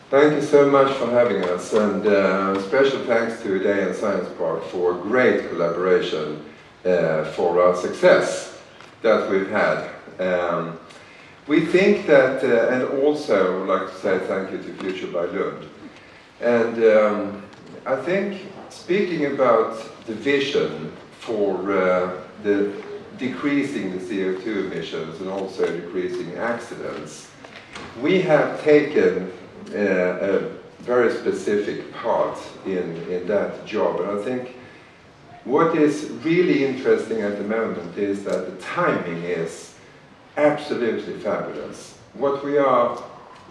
Thank you so much for having us, and special thanks to Ideon Science Park for great collaboration for our success that we've had. We think that, and also I would like to say thank you to Future by Lund. And I think speaking about the vision for the decreasing the CO2 emissions and also decreasing accidents, we have taken a very specific part in that job. And I think what is really interesting at the moment is that the timing is absolutely fabulous. What we are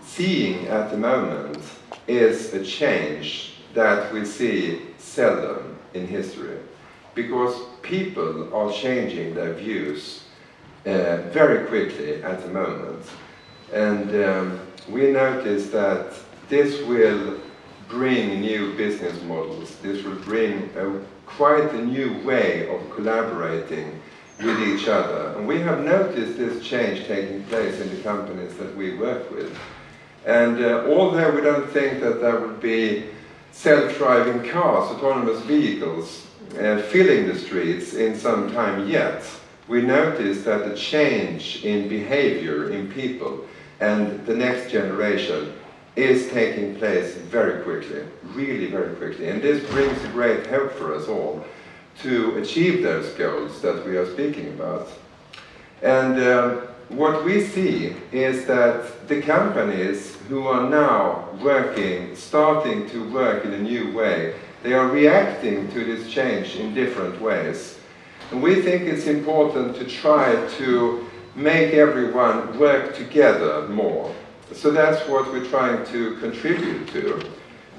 seeing at the moment is a change that we see seldom in history, because people are changing their views very quickly at the moment. And we notice that this will bring new business models. This will bring quite a new way of collaborating with each other. And we have noticed this change taking place in the companies that we work with. And although we don't think that there will be self-driving cars, autonomous vehicles, filling the streets in some time yet, we notice that the change in behavior in people and the next generation is taking place very quickly, really very quickly. And this brings a great hope for us all to achieve those goals that we are speaking about. And what we see is that the companies who are now starting to work in a new way, they are reacting to this change in different ways. And we think it's important to try to make everyone work together more. So that's what we're trying to contribute to.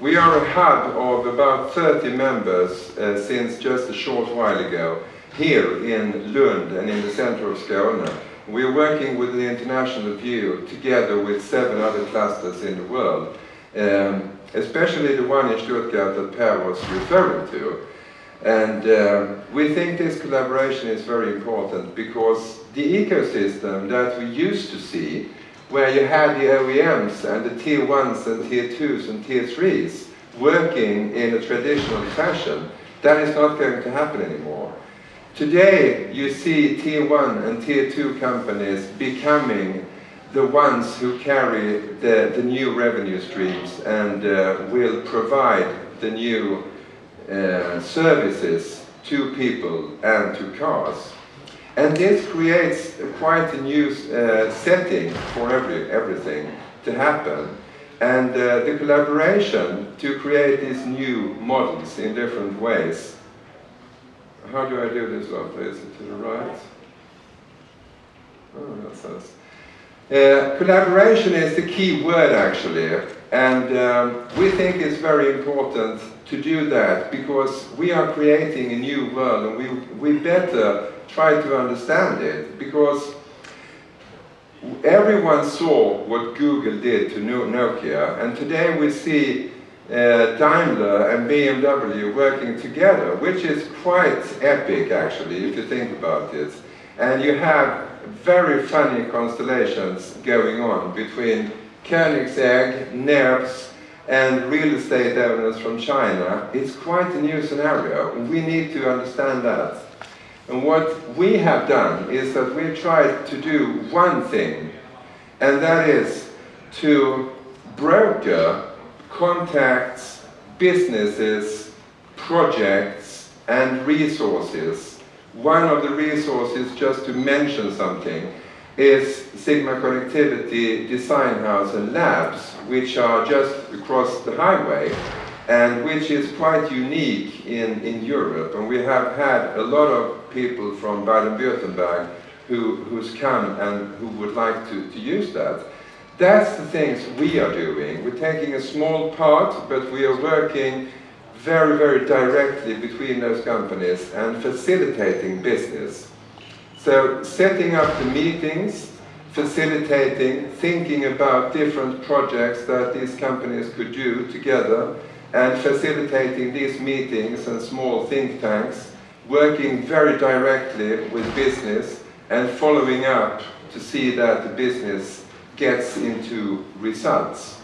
We are a hub of about 30 members since just a short while ago here in Lund and in the center of Skåne. We're working with the international view together with 7 other clusters in the world, especially the one in Stuttgart that Per was referring to. And we think this collaboration is very important because the ecosystem that we used to see, where you had the OEMs and the Tier 1s and Tier 2s and Tier 3s working in a traditional fashion, that is not going to happen anymore. Today you see Tier 1 and Tier 2 companies becoming the ones who carry the new revenue streams and will provide the new services to people and to cars. And this creates quite a new setting for everything to happen. And the collaboration to create these new models in different ways. How do I do this, Lotta? Is it to the right? Oh, that's us. Collaboration is the key word, actually. And we think it's very important to do that because we are creating a new world, and we better try to understand it, because everyone saw what Google did to Nokia, and today we see Daimler and BMW working together, which is quite epic actually, if you think about it. And you have very funny constellations going on between Koenigsegg, NERVs, and real estate owners from China. It's quite a new scenario, and we need to understand that. And what we have done is that we've tried to do one thing, and that is to broker contacts, businesses, projects, and resources. One of the resources, just to mention something, is Sigma Connectivity Design House and Labs, which are just across the highway, and which is quite unique in Europe. And we have had a lot of people from Baden-Württemberg who's come and who would like to use that. That's the things we are doing. We're taking a small part, but we are working very, very directly between those companies and facilitating business. So setting up the meetings, facilitating, thinking about different projects that these companies could do together, and facilitating these meetings and small think tanks, working very directly with business and following up to see that the business gets into results.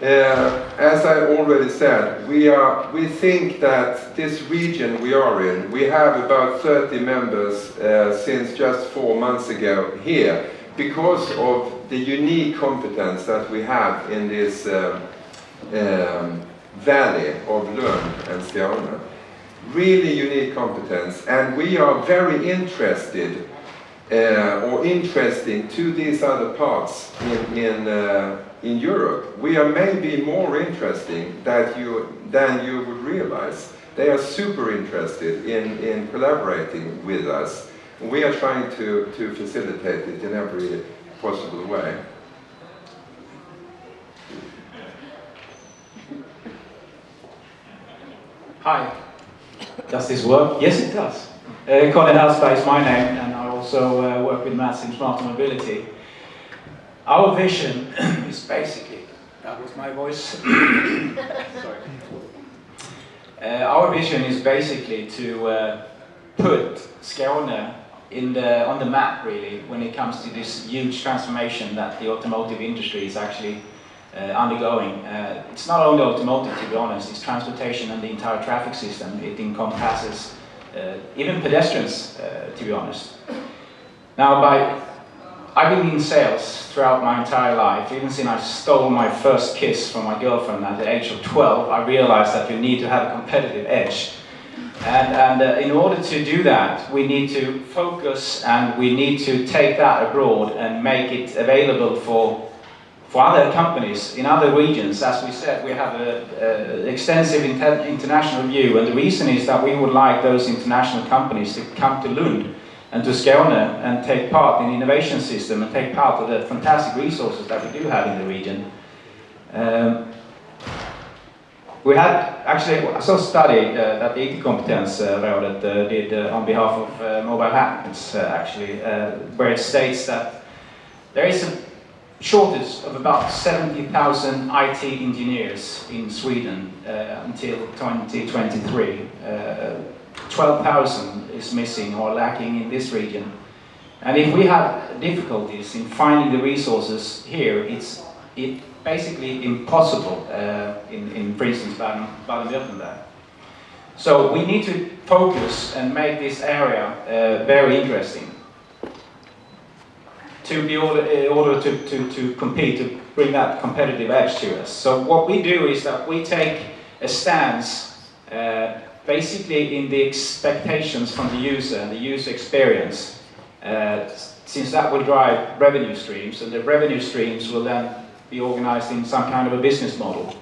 As I already said, we think that this region we are in, we have about 30 members since just 4 months ago here, because of the unique competence that we have in this valley of Lund and Skåne. Really unique competence, and we are very interested or interesting to these other parts in Europe. We are maybe more interesting than you would realize. They are super interested in collaborating with us. We are trying to facilitate it in every possible way. Hi. Does this work? Yes, it does. Colin Hallsberg is my name, and I also work with Mats in Smart Mobility. Our vision is basically, that was my voice. Sorry. Our vision is basically to put Skåne on the map, really, when it comes to this huge transformation that the automotive industry is actually undergoing. It's not only automotive, to be honest, it's transportation and the entire traffic system. It encompasses even pedestrians, to be honest. Now, I've been in sales throughout my entire life. Even since I stole my first kiss from my girlfriend at the age of 12, I realized that you need to have a competitive edge. And in order to do that, we need to focus, and we need to take that abroad and make it available for other companies in other regions. As we said, we have an extensive international view, and the reason is that we would like those international companies to come to Lund and to Skåne and take part in the innovation system and take part of the fantastic resources that we do have in the region. We had actually, I saw a study that the IT-kompetensrådet did on behalf of mobile hackers, actually, where it states that there is a shortage of about 70,000 IT engineers in Sweden until 2023. 12,000 is missing or lacking in this region. And if we have difficulties in finding the resources here, it's basically impossible in, for instance, Baden-Württemberg. So we need to focus and make this area very interesting to be order to compete, to bring that competitive edge to us. So what we do is that we take a stance basically in the expectations from the user and the user experience, since that will drive revenue streams, and the revenue streams will then be organized in some kind of a business model.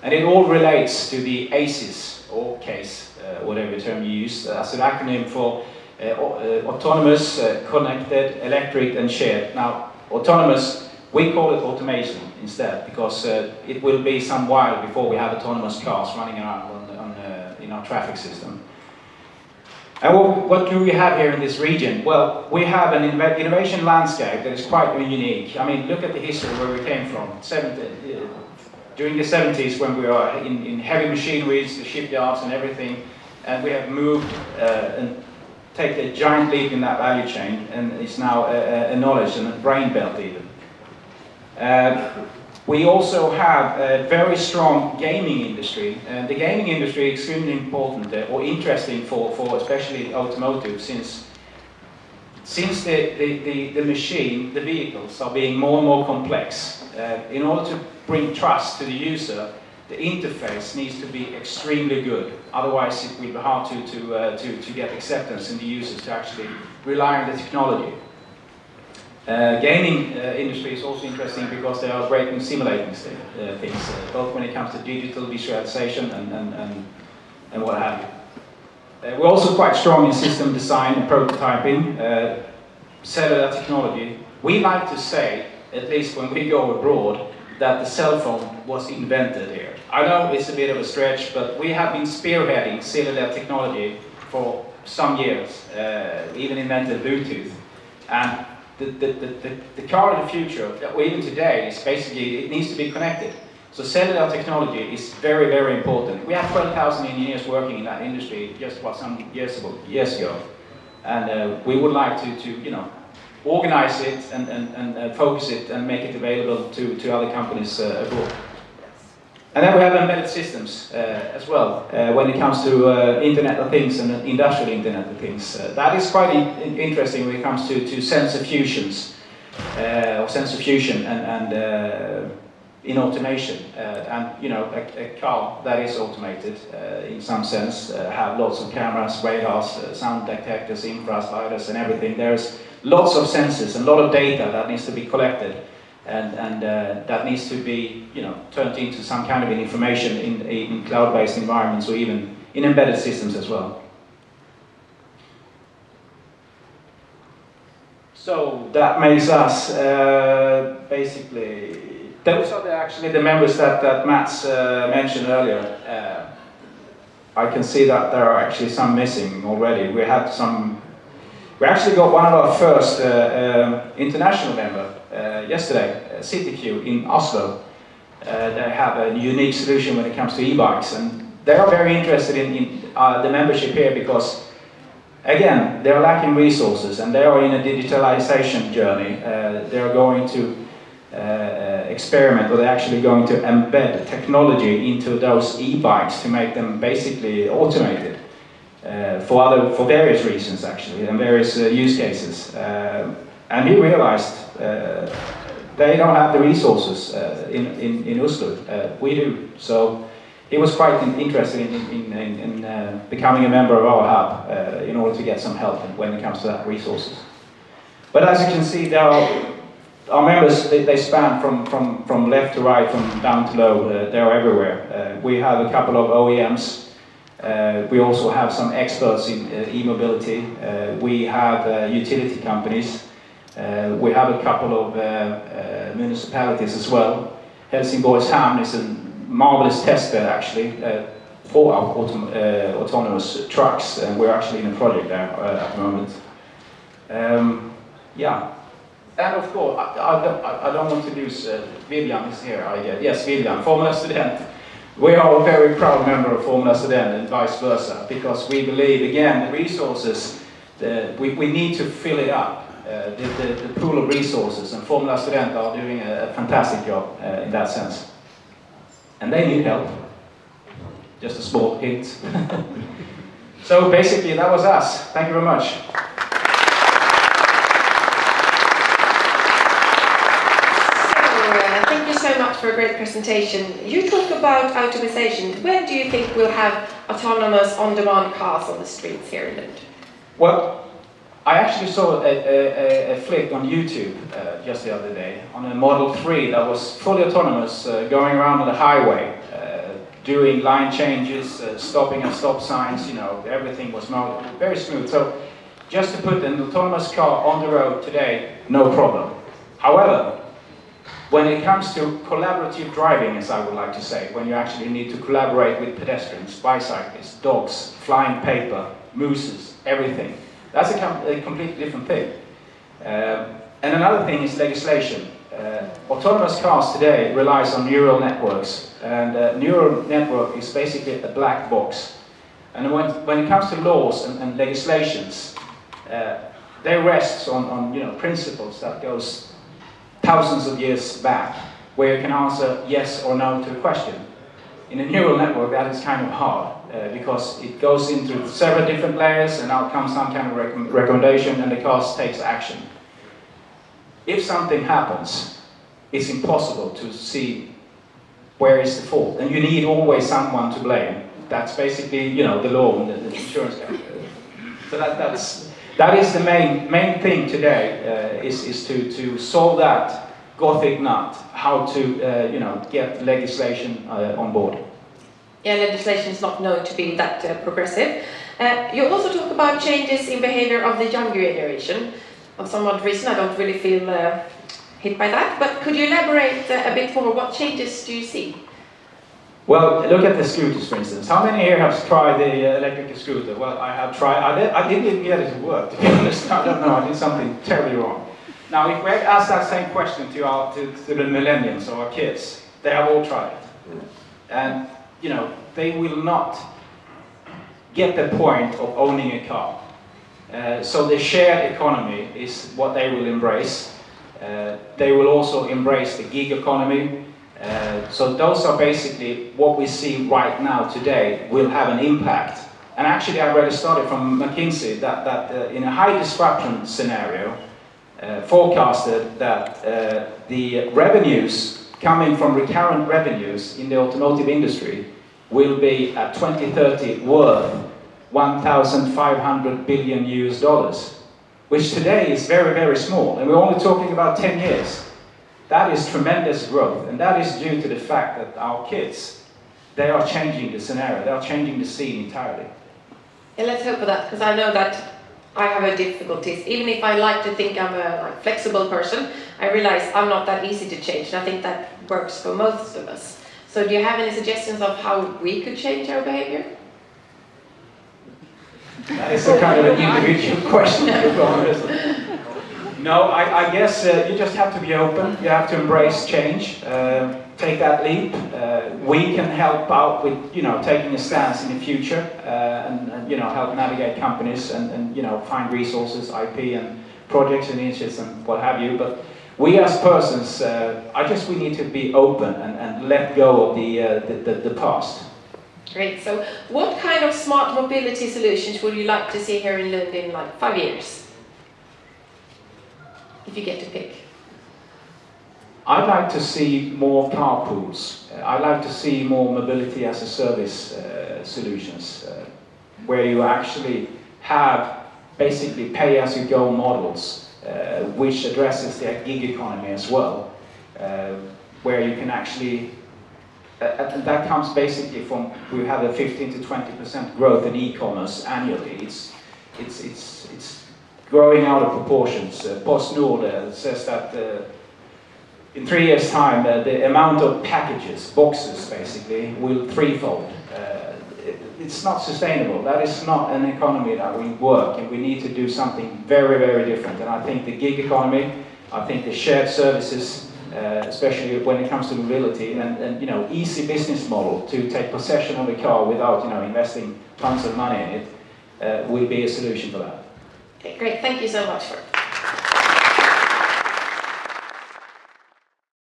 And it all relates to the ACES, or CASE, whatever term you use. That's an acronym for autonomous, connected, electric and shared. Now, autonomous, we call it automation instead, because it will be some while before we have autonomous cars running around in our traffic system. And what do we have here in this region? Well, we have an innovation landscape that is quite unique. I mean, look at the history where we came from. During the 70s, when we were in heavy machineries, the shipyards and everything, and we have moved and taken a giant leap in that value chain, and it's now a knowledge and a brain belt even. We also have a very strong gaming industry. The gaming industry is extremely important or interesting for especially automotive, since the machine, the vehicles are being more and more complex. In order to bring trust to the user, the interface needs to be extremely good. Otherwise, it will be hard to get acceptance in the users to actually rely on the technology. Gaming industry is also interesting because they are great in simulating things, both when it comes to digital visualization and what have you. We're also quite strong in system design and prototyping, cellular technology. We like to say, at least when we go abroad, that the cell phone was invented here. I know it's a bit of a stretch, but we have been spearheading cellular technology for some years, even invented Bluetooth. And the car of the future, or even today, is basically, it needs to be connected. So cellular technology is very, very important. We have 12,000 engineers working in that industry just some years ago. And we would like to organize it and focus it and make it available to other companies abroad. Yes. And then we have embedded systems as well, when it comes to Internet of Things and industrial Internet of Things. That is quite interesting when it comes to sensor fusions, or sensor fusion and in automation. And you know, a car that is automated in some sense have lots of cameras, radars, sound detectors, infrared sliders and everything. There's lots of sensors and a lot of data that needs to be collected. And that needs to be, you know, turned into some kind of information in cloud-based environments or even in embedded systems as well. So that makes us basically, those are actually the members that Mats mentioned earlier. I can see that there are actually some missing already. We actually got one of our first international member yesterday, CityQ in Oslo. They have a unique solution when it comes to e-bikes, and they are very interested in the membership here because, again, they are lacking resources and they are in a digitalization journey. They are going to experiment, or they're actually going to embed technology into those e-bikes to make them basically automated. For various reasons actually, and various use cases. And we realized they don't have the resources in Oslo. We do. So he was quite interested in becoming a member of our hub in order to get some help when it comes to that resources. But as you can see, our members, they span from left to right, from down to low. They are everywhere. We have a couple of OEMs. We also have some experts in e-mobility. We have utility companies. We have a couple of municipalities as well. Helsingborgs Hamn is a marvelous test bed actually for our autonomous trucks, and we're actually in a project there at the moment. Yeah, and of course, I don't want to lose, William is here, I guess. Yes, William, Formula Student. We are a very proud member of Formula Student and vice versa, because we believe, again, the resources, we need to fill it up, the pool of resources, and Formula Student are doing a fantastic job in that sense. And they need help. Just a small hint. So basically, that was us. Thank you very much. So much for a great presentation. You talk about automation. When do you think we'll have autonomous on-demand cars on the streets here in Lund? Well, I actually saw a flick on YouTube just the other day on a Model 3 that was fully autonomous, going around on the highway, doing line changes, stopping at stop signs, you know, everything was very smooth. So just to put an autonomous car on the road today, no problem. However, when it comes to collaborative driving, as I would like to say, when you actually need to collaborate with pedestrians, bicyclists, dogs, flying paper, mooses, everything, that's a completely different thing. And another thing is legislation. Autonomous cars today relies on neural networks, and a neural network is basically a black box. And when it comes to laws and legislations, they rest on principles that goes thousands of years back, where you can answer yes or no to a question. In a neural network, that is kind of hard, because it goes into several different layers, and out comes some kind of recommendation, and the car takes action. If something happens, it's impossible to see where is the fault, and you need always someone to blame. That's basically, the law and the insurance company. So that is the main thing today, is to solve that Gothic nut, how to get legislation on board. Yeah, legislation is not known to be that progressive. You also talk about changes in behavior of the younger generation. For some odd reason, I don't really feel hit by that, but could you elaborate a bit more? What changes do you see? Well, look at the scooters, for instance. How many here have tried the electric scooter? Well, I have tried. I didn't even get it to work, to be honest. I don't know. I did something terribly wrong. Now, if we ask that same question to the millennials or our kids, they have all tried it. And, they will not get the point of owning a car. So the shared economy is what they will embrace. They will also embrace the gig economy. So those are basically what we see right now today will have an impact. And actually I read a study from McKinsey that in a high disruption scenario forecasted that the revenues coming from recurrent revenues in the automotive industry will be at 2030 worth $1,500 billion US, which today is very, very small, and we're only talking about 10 years. That is tremendous growth, and that is due to the fact that our kids, they are changing the scenario, they are changing the scene entirely. Yeah, let's hope for that, because I know that I have a difficulties. Even if I like to think I'm a flexible person, I realize I'm not that easy to change, and I think that works for most of us. So do you have any suggestions of how we could change our behavior? That is a kind of an individual question. No, I guess you just have to be open, you have to embrace change, take that leap. We can help out with, taking a stance in the future and help navigate companies and find resources, IP and projects and initiatives and what have you. But we as persons, we need to be open and let go of the past. Great. So what kind of smart mobility solutions would you like to see here in Lund in 5 years? If you get to pick. I'd like to see more carpools. I'd like to see more mobility as a service solutions, where you actually have basically pay-as-you-go models, which addresses the gig economy as well, where you can actually, that comes basically from, we have a 15 to 20% growth in e-commerce annually. It's growing out of proportions. PostNord says that in 3 years' time, the amount of packages, boxes basically, will threefold. It's not sustainable. That is not an economy that will work, and we need to do something very, very different. And I think the gig economy, I think the shared services, especially when it comes to mobility, and easy business model to take possession of a car without investing tons of money in it, will be a solution for that. Okay, great. Thank you so much for